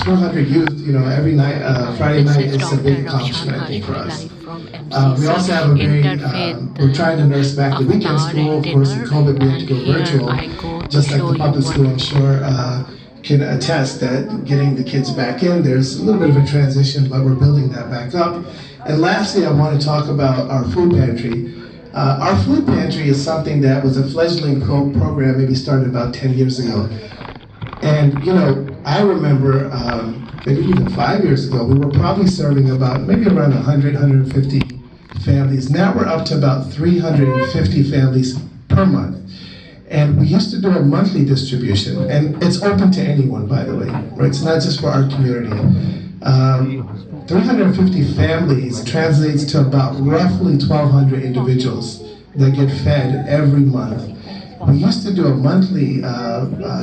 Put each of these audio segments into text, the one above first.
400 youth, every night, Friday night is a big accomplishment, I think, for us. We also have a we're trying to nurse back the weekend school. Of course, in COVID, we had to go virtual, just like the public school, I'm sure, can attest that getting the kids back in, there's a little bit of a transition, but we're building that back up. And lastly, I want to talk about our food pantry. Our food pantry is something that was a fledgling program, maybe started about 10 years ago. And, I remember maybe even 5 years ago, we were probably serving about maybe around 100, 150 families. Now we're up to about 350 families per month. And we used to do a monthly distribution, and it's open to anyone, by the way, right? It's not just for our community. 350 families translates to about roughly 1,200 individuals that get fed every month. We used to do a monthly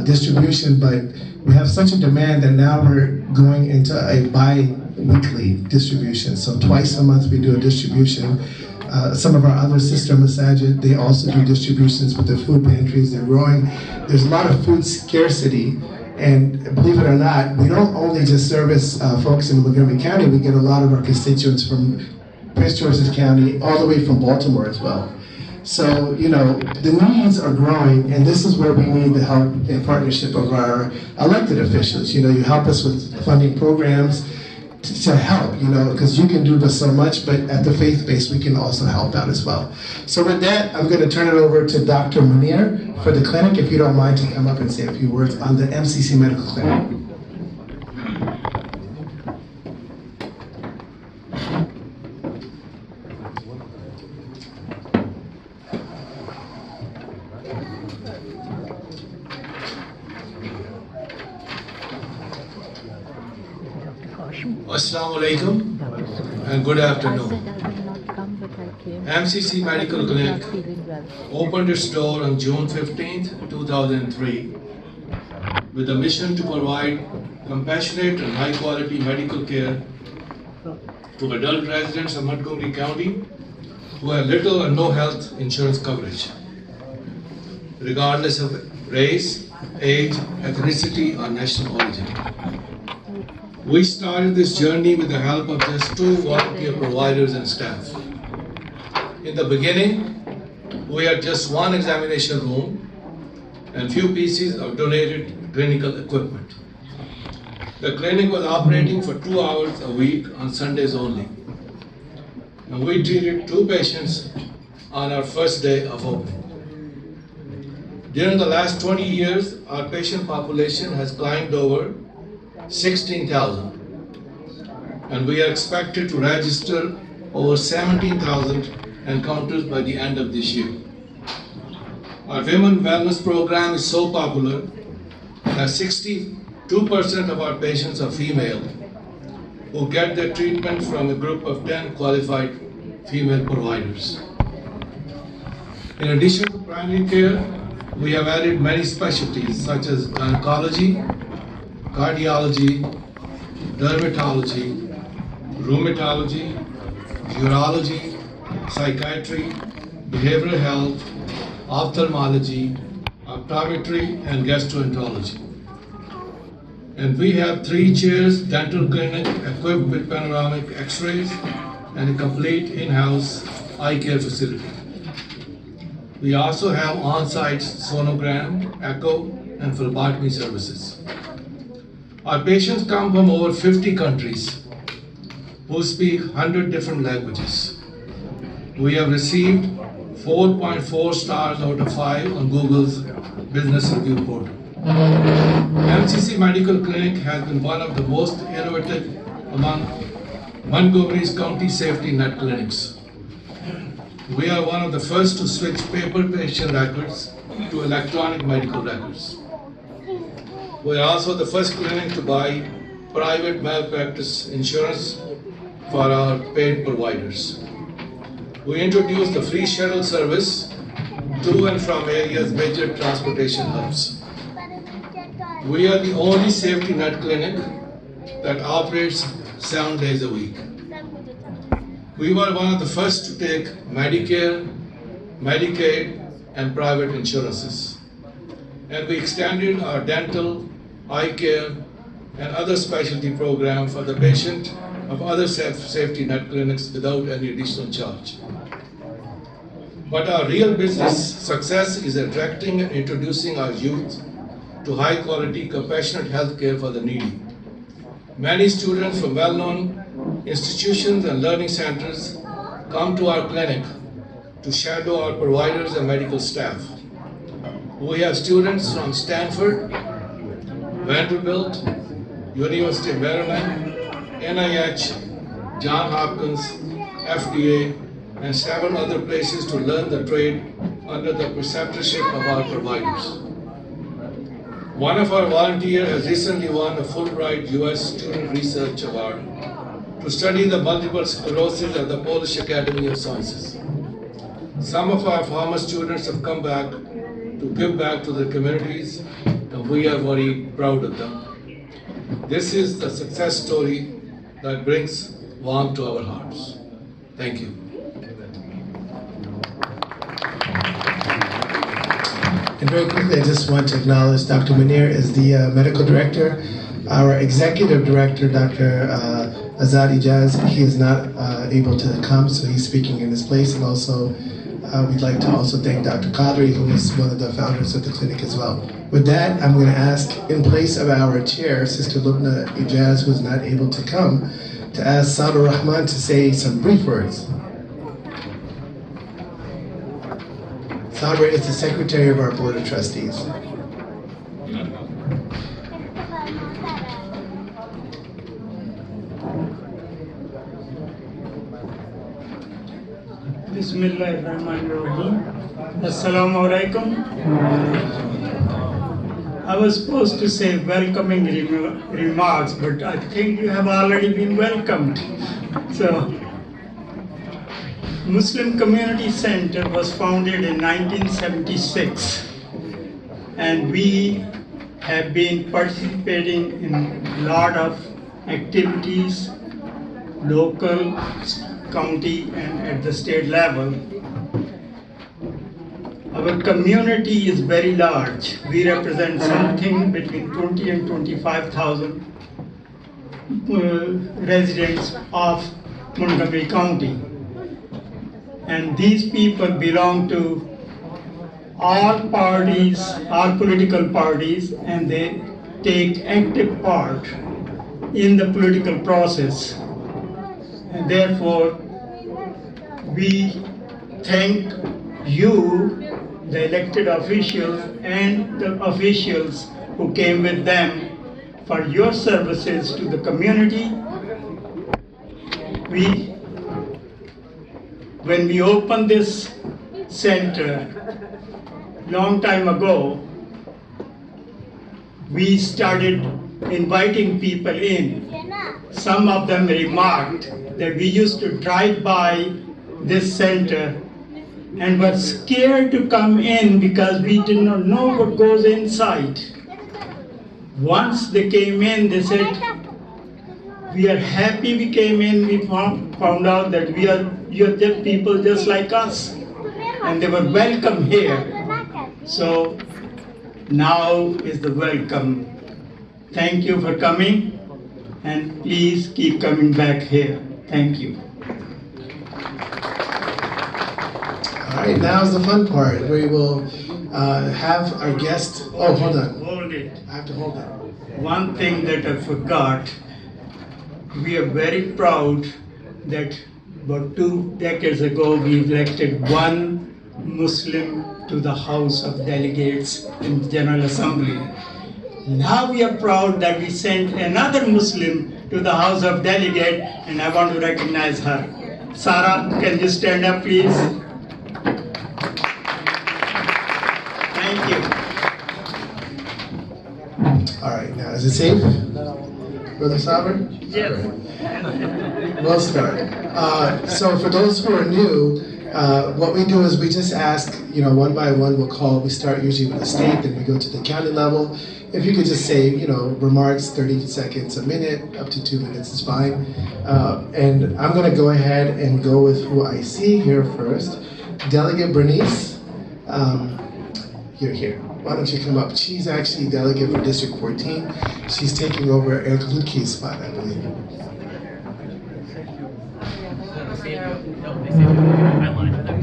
distribution, but we have such a demand that now we're going into a bi-weekly distribution. So twice a month we do a distribution. Some of our other sister masajid, they also do distributions with their food pantries. They're growing. There's a lot of food scarcity. And believe it or not, we don't only just service folks in Montgomery County, we get a lot of our constituents from Prince George's County, all the way from Baltimore as well. So, the needs are growing, and this is where we need the help and partnership of our elected officials. You help us with funding programs to help, because you can do this so much, but at the faith base, we can also help out as well. So with that, I'm going to turn it over to Dr. Munir for the clinic, if you don't mind to come up and say a few words on the MCC Medical Clinic. Assalamu alaikum and good afternoon. MCC Medical Clinic opened its door on June 15, 2003 with a mission to provide compassionate and high quality medical care to adult residents of Montgomery County who have little or no health insurance coverage, regardless of race, age, ethnicity, or national origin. We started this journey with the help of just 2 volunteer providers and staff. In the beginning, we had just 1 examination room and few pieces of donated clinical equipment. The clinic was operating for 2 hours a week on Sundays only. And we treated 2 patients on our first day of opening. During the last 20 years, our patient population has climbed over 16,000, and we are expected to register over 17,000 encounters by the end of this year. Our women wellness program is so popular that 62% of our patients are female who get their treatment from a group of 10 qualified female providers. In addition to primary care, we have added many specialties such as gynecology, cardiology, dermatology, rheumatology, urology, psychiatry, behavioral health, ophthalmology, optometry, and gastroenterology. And we have 3 chairs dental clinic equipped with panoramic x-rays and a complete in-house eye care facility. We also have on-site sonogram, echo, and phlebotomy services. Our patients come from over 50 countries who speak 100 different languages. We have received 4.4 stars out of 5 on Google's business review portal. MCC Medical Clinic has been one of the most innovative among Montgomery's county safety net clinics. We are one of the first to switch paper patient records to electronic medical records. We are also the first clinic to buy private malpractice insurance for our paid providers. We introduced the free shuttle service to and from areas major transportation hubs. We are the only safety net clinic that operates 7 days a week. We were one of the first to take Medicare, Medicaid, and private insurances. And we extended our dental, eye care, and other specialty programs for the patient of other safety net clinics without any additional charge. But our real business success is attracting and introducing our youth to high quality, compassionate health care for the needy. Many students from well-known institutions and learning centers come to our clinic to shadow our providers and medical staff. We have students from Stanford, Vanderbilt, University of Maryland, NIH, Johns Hopkins, FDA, and several other places to learn the trade under the preceptorship of our providers. One of our volunteers has recently won a Fulbright US Student Research Award to study the multiple sclerosis at the Polish Academy of Sciences. Some of our former students have come back to give back to their communities, and we are very proud of them. This is the success story that brings warmth to our hearts. Thank you. And very quickly, I just want to acknowledge Dr. Munir is the medical director. Our executive director, Dr. Azad Ijaz, he is not able to come, so he's speaking in his place. And also, we'd like to also thank Dr. Qadri, who is one of the founders of the clinic as well. With that, I'm going to ask, in place of our chair, Sister Lubna Ijaz, who is not able to come, to ask Sadur Rahman to say some brief words. Sabra is the secretary of our board of trustees. Bismillahirrahmanirrahim. Assalamu alaikum. I was supposed to say welcoming remarks, but I think you have already been welcomed. So, Muslim Community Center was founded in 1976, and we have been participating in a lot of activities, local, county, and at the state level. Our community is very large. We represent something between 20 and 25,000 residents of Montgomery County. And these people belong to all parties, all political parties, and they take active part in the political process. And therefore, we thank you, the elected officials, and the officials who came with them for your services to the community. When we opened this center long time ago, we started inviting people in. Some of them remarked that we used to drive by this center and were scared to come in because we did not know what goes inside. Once they came in, they said, "We are happy we came in. We found out that you're just people just like us." And they were welcome here. So now is the welcome. Thank you for coming, and please keep coming back here. Thank you. All right, now's the fun part. We will have our guest. Oh, hold on. Hold it. I have to hold it. One thing that I forgot, we are very proud that about 2 decades ago we elected one Muslim to the House of Delegates in the General Assembly. Now we are proud that we sent another Muslim to the House of Delegates, and I want to recognize her. Sarah, can you stand up, please? Thank you. All right, now is it safe, Brother Saber? Yes. We'll start. So for those who are new, what we do is we just ask, one by one we'll call. We start usually with the state, then we go to the county level. If you could just say, remarks, 30 seconds, a minute, up to 2 minutes is fine. And I'm going to go ahead and go with who I see here first. Delegate Bernice, you're here. Why don't you come up? She's actually delegate for District 14. She's taking over Eric Lutke's spot, I believe.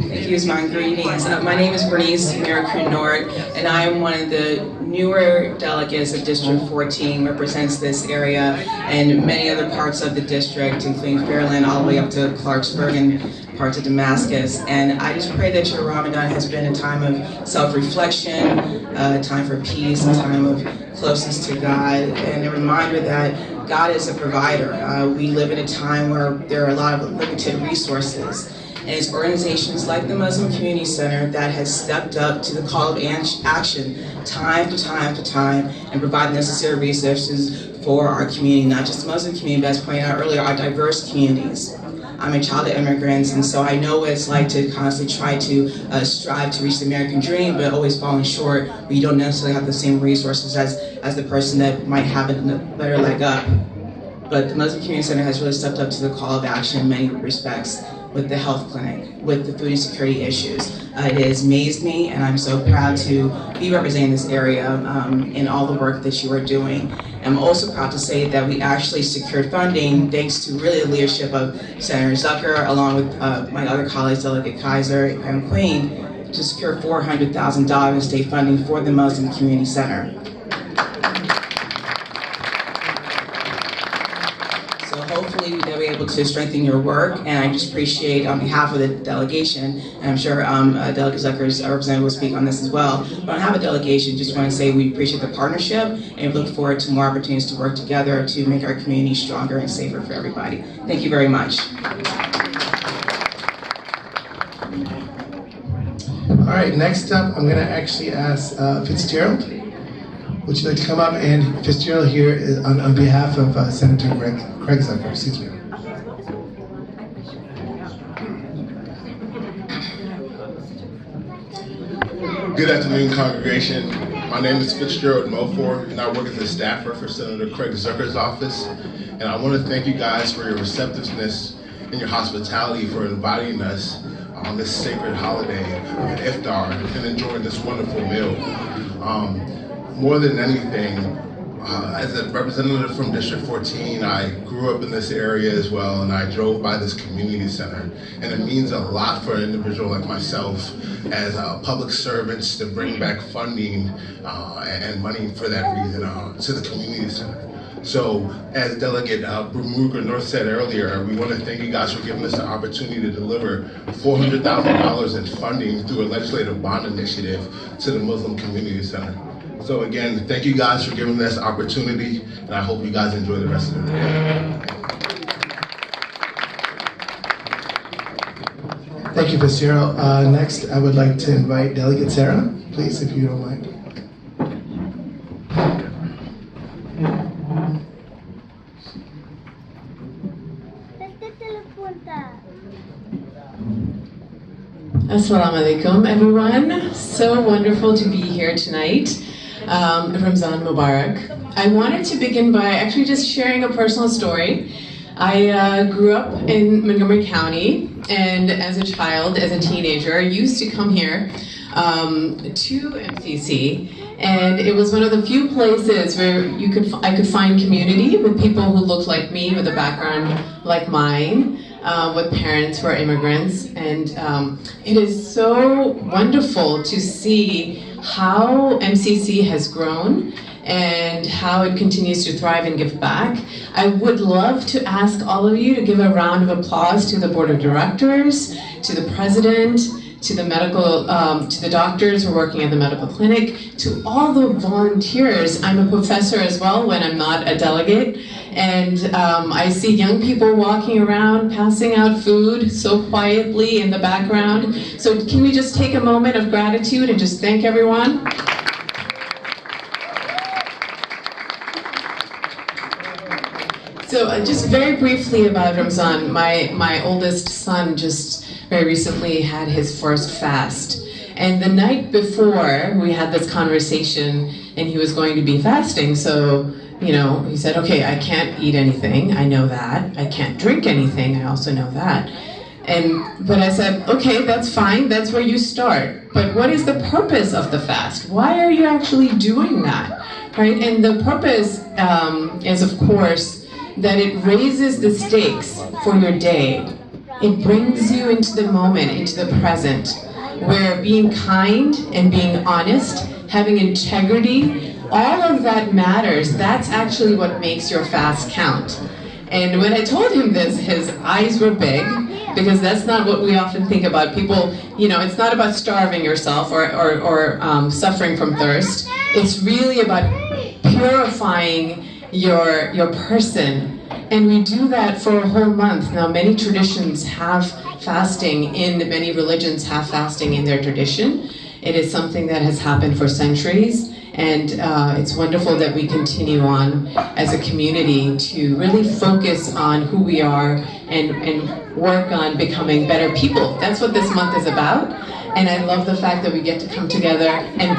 Thank you, Usman. Greetings. My name is Bernice Miracru-Nord, and I am one of the newer delegates of District 14, represents this area and many other parts of the district, including Fairland, all the way up to Clarksburg and parts of Damascus. And I just pray that your Ramadan has been a time of self-reflection, a time for peace, a time of closeness to God, and a reminder that God is a provider. We live in a time where there are a lot of limited resources. And it's organizations like the Muslim Community Center that has stepped up to the call of action time to time and provide necessary resources for our community, not just the Muslim community, but as pointed out earlier, our diverse communities. I'm a child of immigrants, and so I know what it's like to constantly try to strive to reach the American dream, but always falling short, where you don't necessarily have the same resources as the person that might have a better leg up. But the Muslim Community Center has really stepped up to the call of action in many respects, with the health clinic, with the food insecurity issues. It has amazed me, and I'm so proud to be representing this area in all the work that you are doing. I'm also proud to say that we actually secured funding thanks to really the leadership of Senator Zucker, along with my other colleagues, Delegate Kaiser and Queen, to secure $400,000 in state funding for the Muslim Community Center. Hopefully they'll be able to strengthen your work, and I just appreciate on behalf of the delegation, and I'm sure Delegate Zucker's representative will speak on this as well, but on behalf of the delegation, just want to say we appreciate the partnership and look forward to more opportunities to work together to make our community stronger and safer for everybody. Thank you very much. All right, next up, I'm going to actually ask Fitzgerald. Would you like to come up? And Fitzgerald here is on behalf of Senator Craig Zucker, excuse me. Good afternoon, congregation. My name is Fitzgerald Mofor, and I work as a staffer for Senator Craig Zucker's office. And I want to thank you guys for your receptiveness and your hospitality for inviting us on this sacred holiday of Iftar and enjoying this wonderful meal. More than anything, as a representative from District 14, I grew up in this area as well, and I drove by this community center. And it means a lot for an individual like myself as public servants to bring back funding and money for that reason to the community center. So, as Delegate Brumuker said earlier, we want to thank you guys for giving us the opportunity to deliver $400,000 in funding through a legislative bond initiative to the Muslim Community Center. So again, thank you guys for giving us the opportunity, and I hope you guys enjoy the rest of the day. Thank you, Fitzgerald. Next, I would like to invite Delegate Sarah, please, if you don't mind. Assalamu alaikum, everyone. So wonderful to be here tonight. Ramzan Mubarak. I wanted to begin by actually just sharing a personal story. I grew up in Montgomery County, and as a child, as a teenager, I used to come here to MCC, and it was one of the few places where I could find community with people who looked like me, with a background like mine, with parents who are immigrants, and it is so wonderful to see how MCC has grown and how it continues to thrive and give back. I would love to ask all of you to give a round of applause to the board of directors, to the president, to the medical, to the doctors who are working at the medical clinic, to all the volunteers. I'm a professor as well when I'm not a delegate, and I see young people walking around passing out food so quietly in the background. So can we just take a moment of gratitude and just thank everyone? So just very briefly about Ramzan, my oldest son just very recently had his first fast. And the night before, we had this conversation, and he was going to be fasting. So, you know, he said, okay, I can't eat anything, I know that. I can't drink anything, I also know that. But I said, okay, that's fine, that's where you start. But what is the purpose of the fast? Why are you actually doing that? Right? And the purpose is, of course, that it raises the stakes for your day. It brings you into the moment, into the present, where being kind and being honest, having integrity, all of that matters. That's actually what makes your fast count. And when I told him this, his eyes were big, because that's not what we often think about. People, it's not about starving yourself or suffering from thirst. It's really about purifying your person. And we do that for a whole month. Now, many traditions have fasting many religions have fasting in their tradition. It is something that has happened for centuries. And it's wonderful that we continue on as a community to really focus on who we are and work on becoming better people. That's what this month is about. And I love the fact that we get to come together and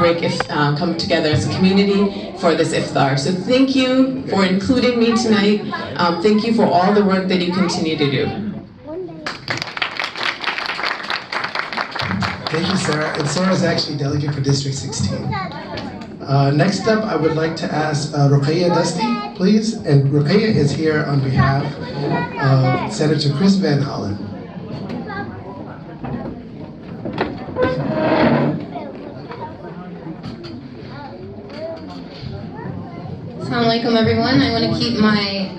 come together as a community for this iftar. So thank you for including me tonight. Thank you for all the work that you continue to do. Thank you, Sarah. And Sarah's actually delegate for District 16. Next up, I would like to ask Ruqayya Dusty, please. And Ruqayya is here on behalf of Senator Chris Van Hollen. Assalamu alaikum, everyone. I want to keep my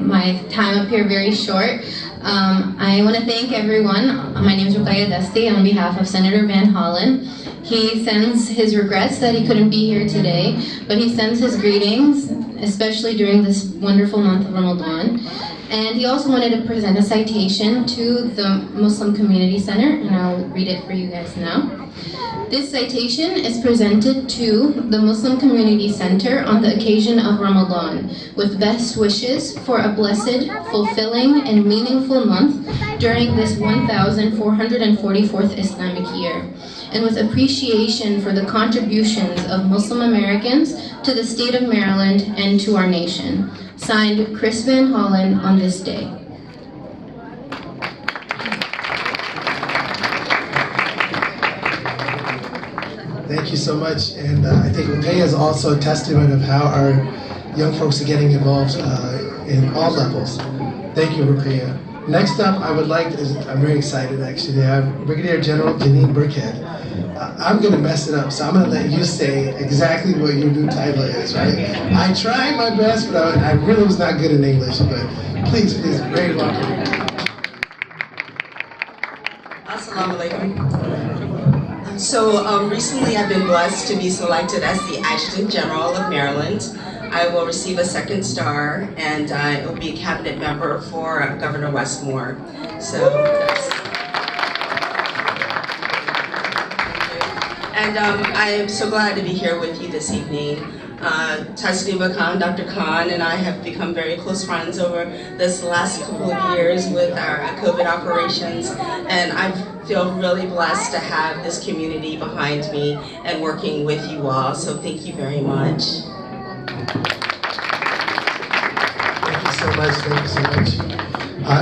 my time up here very short. I want to thank everyone. My name is Ruqayya Dusty on behalf of Senator Van Hollen. He sends his regrets that he couldn't be here today, but he sends his greetings, especially during this wonderful month of Ramadan. And he also wanted to present a citation to the Muslim Community Center, and I'll read it for you guys now. This citation is presented to the Muslim Community Center on the occasion of Ramadan, with best wishes for a blessed, fulfilling, and meaningful month during this 1444th Islamic year, and with appreciation for the contributions of Muslim Americans to the state of Maryland and to our nation. Signed, Chris Van Hollen on this day. Thank you so much, and I think Ruqayya is also a testament of how our young folks are getting involved in all levels. Thank you, Ruqayya. Next up, I'm very excited actually, to have Brigadier General Janine Burkhead. I'm going to mess it up, so I'm going to let you say exactly what your new title is, right? I tried my best, but I really was not good in English, but please, very welcome. Assalamu alaikum. So recently I've been blessed to be selected as the Adjutant General of Maryland. I will receive a 2nd star, and I will be a cabinet member for Governor Westmore. So and I am so glad to be here with you this evening. Tasneema Khan, Dr. Khan, and I have become very close friends over this last couple of years with our COVID operations, and I feel really blessed to have this community behind me and working with you all, so thank you very much. Thank you so much, thank you so much.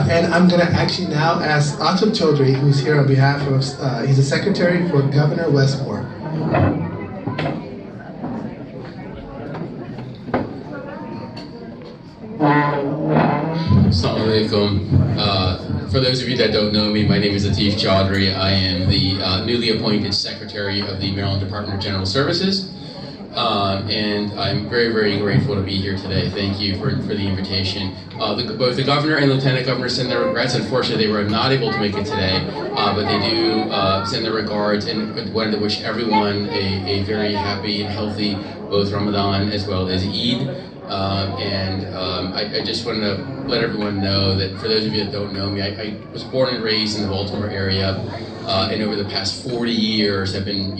And I'm going to actually now ask Atul Chaudhry, who's here on behalf of, he's a secretary for Governor Westmore. Assalamu alaikum. For those of you that don't know me, my name is Atif Chaudhry. I am the newly appointed Secretary of the Maryland Department of General Services. And I'm very, very grateful to be here today. Thank you for the invitation. Both the Governor and Lieutenant Governor send their regrets. Unfortunately, they were not able to make it today, but they do send their regards and wanted to wish everyone a very happy and healthy both Ramadan as well as Eid. I just want to let everyone know that for those of you that don't know me, I was born and raised in the Baltimore area. and over the past 40 years have been,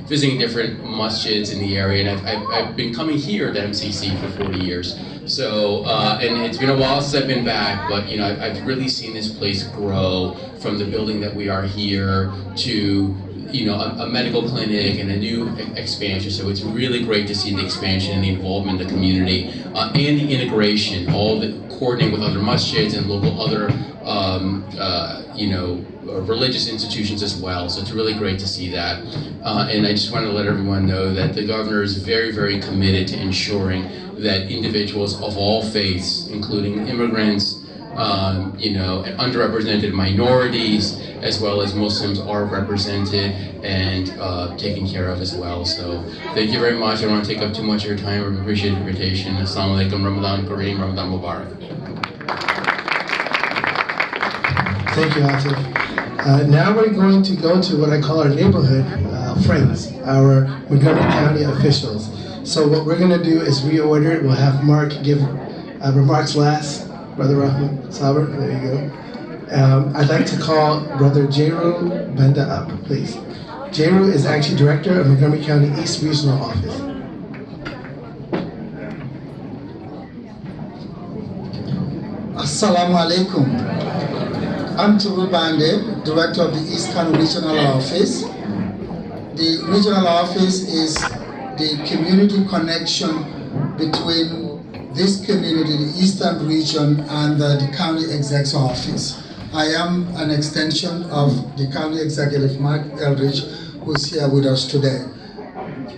visiting different masjids in the area, and I've been coming here to MCC for 40 years. So, and it's been a while since I've been back, but I've really seen this place grow from the building that we are here to a medical clinic and a new expansion. So it's really great to see the expansion and the involvement of the community and the integration, all the coordinating with other masjids and local other religious institutions as well. So it's really great to see that. And I just wanted to let everyone know that the governor is very, very committed to ensuring that individuals of all faiths, including immigrants, underrepresented minorities, as well as Muslims, are represented and taken care of as well. So thank you very much. I don't want to take up too much of your time. I appreciate the invitation. Assalamu alaikum, Ramadan Kareem, Ramadan Mubarak. Thank you, Atif. Now we're going to go to what I call our neighborhood friends, our Montgomery County officials. So what we're going to do is reorder it. We'll have Mark give remarks last. Brother Rahman Saber, there you go. I'd like to call Brother Jeru Benda up, please. Jeru is actually Director of Montgomery County East Regional Office. Assalamu alaikum. I'm Jeru Banda, Director of the East County Regional Office. The regional office is the community connection between this community, the Eastern region, and the county exec's office. I am an extension of the county executive, Mark Eldridge, who is here with us today.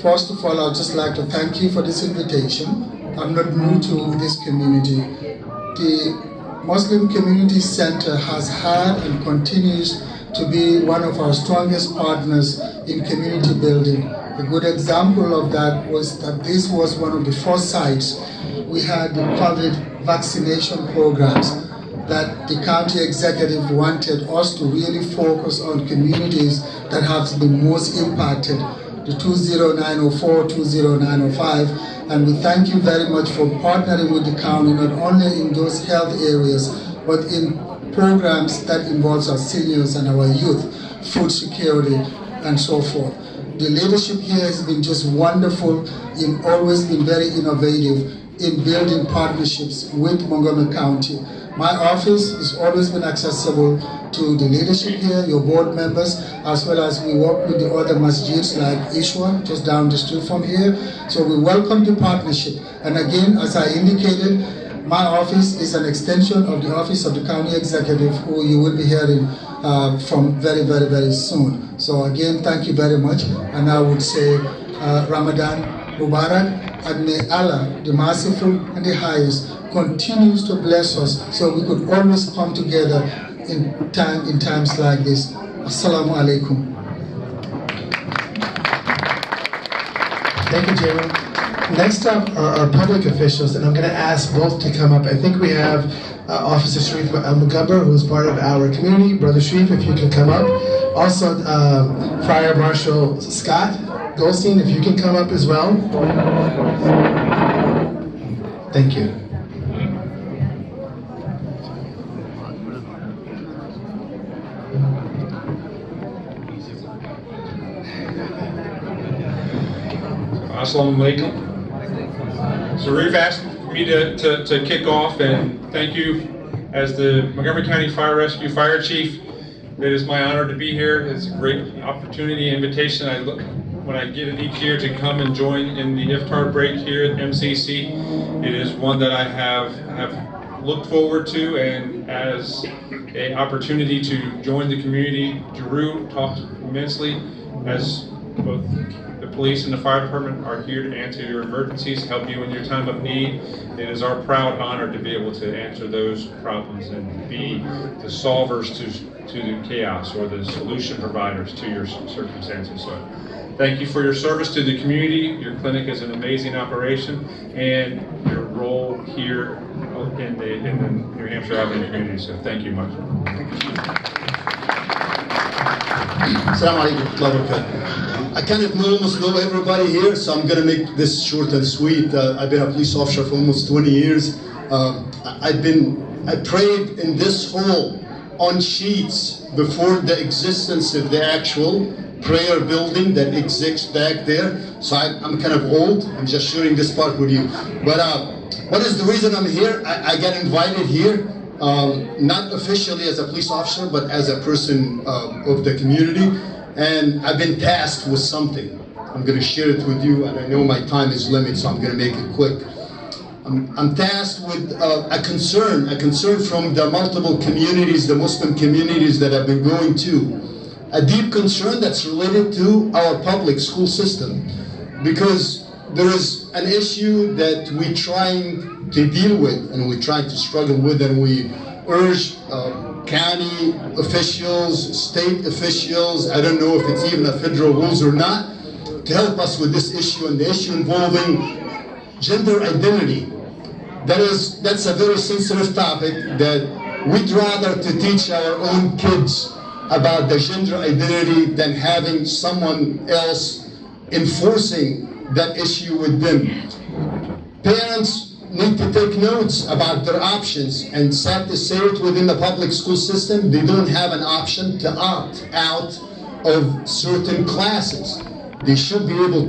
First of all, I'd just like to thank you for this invitation. I'm not new to this community. The Muslim Community Center has had and continues to be one of our strongest partners in community building. A good example of that was that this was one of the first sites we had the COVID vaccination programs that the county executive wanted us to really focus on communities that have been most impacted, the 20904, 20905, and we thank you very much for partnering with the county, not only in those health areas, but in programs that involves our seniors and our youth, food security, and so forth. The leadership here has been just wonderful, and always been very innovative in building partnerships with Montgomery County. My office has always been accessible to the leadership here, your board members, as well as we work with the other masjids like Ishwa, just down the street from here. So we welcome the partnership. And again, as I indicated, my office is an extension of the office of the county executive, who you will be hearing from very, very, very soon. So again, thank you very much. And I would say Ramadan Mubarak, and may Allah, the merciful and the highest, continues to bless us so we could always come together in times like this. Assalamu alaikum. Thank you, Jeru. Next up are our public officials, and I'm going to ask both to come up. I think we have Officer Sharif Al-Mugabbar, who is part of our community. Brother Sharif, if you can come up. Also, Fire Marshal Scott Goldstein, if you can come up as well. Thank you. Assalamu alaikum. Sharif asked me to kick off, and thank you as the Montgomery County Fire Rescue Fire Chief. It is my honor to be here. It's a great opportunity, invitation. When I get it each year to come and join in the Iftar break here at MCC. It is one that I have looked forward to, and as an opportunity to join the community. Jeru talked immensely, as both the police and the fire department are here to answer your emergencies, help you in your time of need. It is our proud honor to be able to answer those problems and be the solvers to the chaos, or the solution providers to your circumstances. So thank you for your service to the community. Your clinic is an amazing operation, and your role here in the New Hampshire Avenue community. So thank you much. Assalamu alaikum. I kind of almost know everybody here, so I'm going to make this short and sweet. I've been a police officer for almost 20 years. I prayed in this hall on sheets before the existence of the actual prayer building that exists back there. So I'm kind of old. I'm just sharing this part with you. But what is the reason I'm here? I got invited here, not officially as a police officer, but as a person of the community. And I've been tasked with something. I'm going to share it with you, and I know my time is limited, so I'm going to make it quick. I'm tasked with a concern from the multiple communities, the Muslim communities that I've been going to. A deep concern that's related to our public school system. Because there is an issue that we're trying to deal with, and we're trying to struggle with, and we urge county officials, state officials, I don't know if it's even a federal rules or not, to help us with this issue, and the issue involving gender identity. That's a very sensitive topic that we'd rather to teach our own kids about the gender identity than having someone else enforcing that issue with them. Parents need to take notes about their options, and sad to say it, within the public school system, they don't have an option to opt out of certain classes. They should be able to